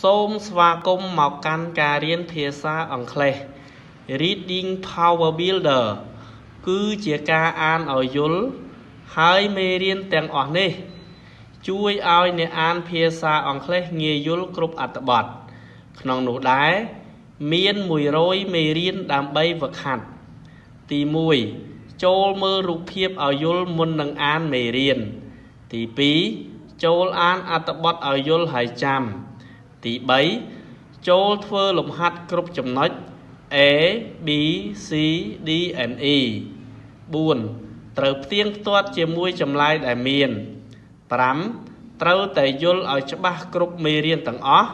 សូមស្វាគមន៍មកកាន់ការរៀនភាសាអង់គ្លេស Reading Power Builder គឺជាការអានឲ្យយល់ហើយមេរៀនទាំងអស់នេះជួយឲ្យអ្នកអានភាសាអង់គ្លេសងាយយល់គ្រប់អត្ថបទក្នុងនោះដែរមាន100មេរៀនដើម្បីហ្វឹកហាត់ទី1ចូលមើលរូបភាពឲ្យយល់មុននឹងអានមេរៀនទី2ចូលអានអត្ថបទឲ្យយល់ហើយចាំទី3ចូលធ្វើលំហាត់គ្រប់ចំណុច A B C D and E 4ត្រូវផ្ទៀងផ្ទាត់ជាមួយចម្លើយដែលមាន5ត្រូវតែយល់ឲ្យច្បាស់គ្រប់មេរៀនទាំងអស់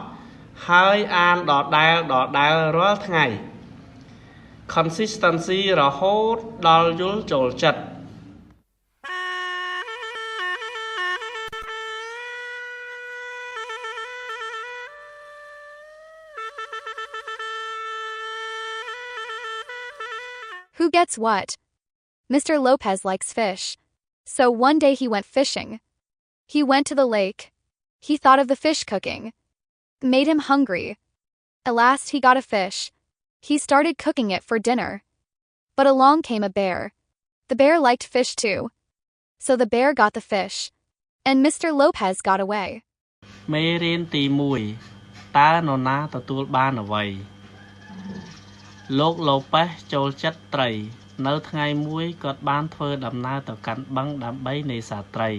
ហើយអានដដែលរាល់ថ្ងៃ Consistency រហូតដល់យល់ចូលចិត្ត Who gets what? Mr. Lopez likes fish. So one day he went fishing. He went to the lake. He thought of the fish cooking. It made him hungry. At last he got a fish. He started cooking it for dinner. But along came a bear. The bear liked fish too. So the bear got the fish. And Mr. Lopez got away. មេរៀនទី1តើនរណាទទួលបានអ្វីលោកឡូប៉េសចូលចិត្តត្រីនៅថ្ងៃមួយគាត់បានធ្វើដំណើរទៅកាន់បឹងដើម្បីនេសាទត្រី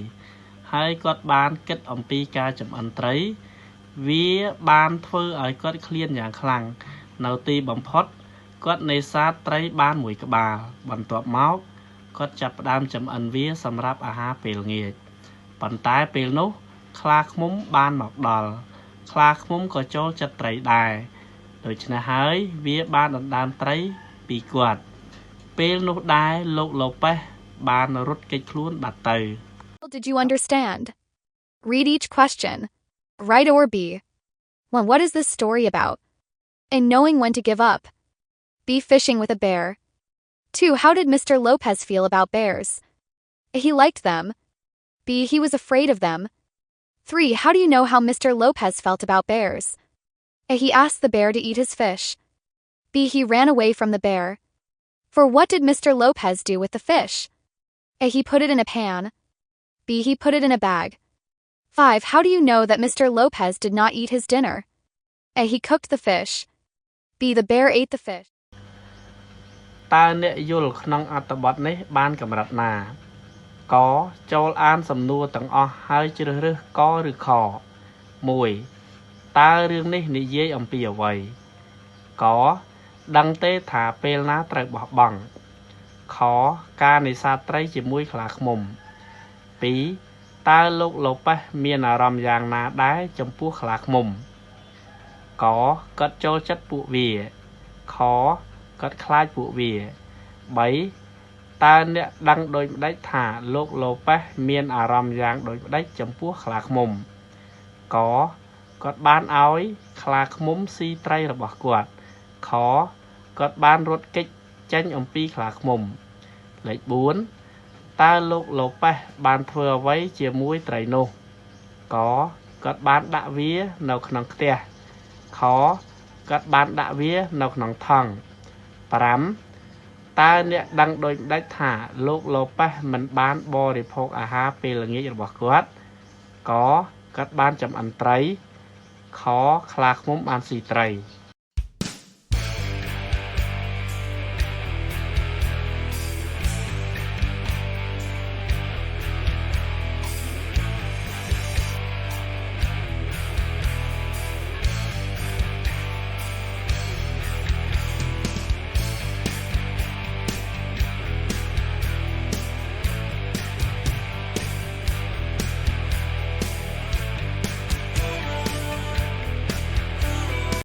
ហើយគាត់បានគិតអំពីការចម្អិនត្រីវាបានធ្វើឲ្យគាត់ឃ្លានយ៉ាងខ្លាំងនៅទីបំផុតគាត់នេសាទត្រីបានមួយក្បាលបន្ទាប់មកគាត់ចាប់ផ្ដើមចម្អិនវាសម្រាប់អាហារពេលងាយប៉ុន្តែពេលនោះខ្លាឃ្មុំបានមកដល់ខ្លាឃ្មុំក៏ចូលចិត្តត្រីដែរដូច្នេះហើយវាបានដណ្ដើមត្រីពីគាត់ពេលនោះដែរលោកឡូប៉េសបានរត់គេចខ្លួនបាត់ទៅ Did you understand? Read each question. Right or B. 1. What is this story about? And knowing when to give up. B. Fishing with a bear. 2. How did Mr. Lopez feel about bears? A. He liked them. B. He was afraid of them. 3. How do you know how Mr. Lopez felt about bears? A. He asked the bear to eat his fish. B. He ran away from the bear. For what did Mr. Lopez do with the fish? A. He put it in a pan. B. He put it in a bag. 5. How do you know that Mr. Lopez did not eat his dinner? A. He cooked the fish. B. The bear ate the fish. តើអ្នកយល់ក្នុងអត្ថបទនេះបានកម្រិតណាកចូលអានសំណួរទាំងអស់ហើយជ្រើសរើសកឬខ1តើរឿងនេះនិយាយអំពីអ្វីកដឹងទេថាពេលណាត្រូវបោះបង់ខការនេសាទត្រីជាមួយខ្លាឃ្មុំ2តើលោកឡូប៉េសមានអារម្មណ៍យ៉ាងណាដែរចំពោះខ្លាឃ្មុំកគាត់ចូលចិត្តពួកវាខគាត់ខ្លាចពួកវា3តើអ្នកដឹងដូចម្ដេចថាលោកឡូប៉េសមានអារម្មណ៍យ៉ាងដូចម្ដេចចំពោះខ្លាឃ្មុំកគាត់បានឲ្យខ្លាឃ្មុំស៊ីត្រីរបស់គាត់ខគាត់បានរត់គេចចេញអំពីខ្លាឃ្មុំលេខ4តើលោកឡូប៉េសបានធ្វើអ្វីជាមួយត្រីនោះកគាត់បានដាក់វានៅក្នុងខ្ទះខគាត់បានដាក់វានៅក្នុងថង់5តើអ្នកដឹងដូចម្ដេចថាលោកឡូប៉េសមិនបានបរិភោគអាហារពេលល្ងាចរបស់គាត់កគាត់បានចម្អិនត្រីខខ្លាឃ្មុំបានស៊ីត្រី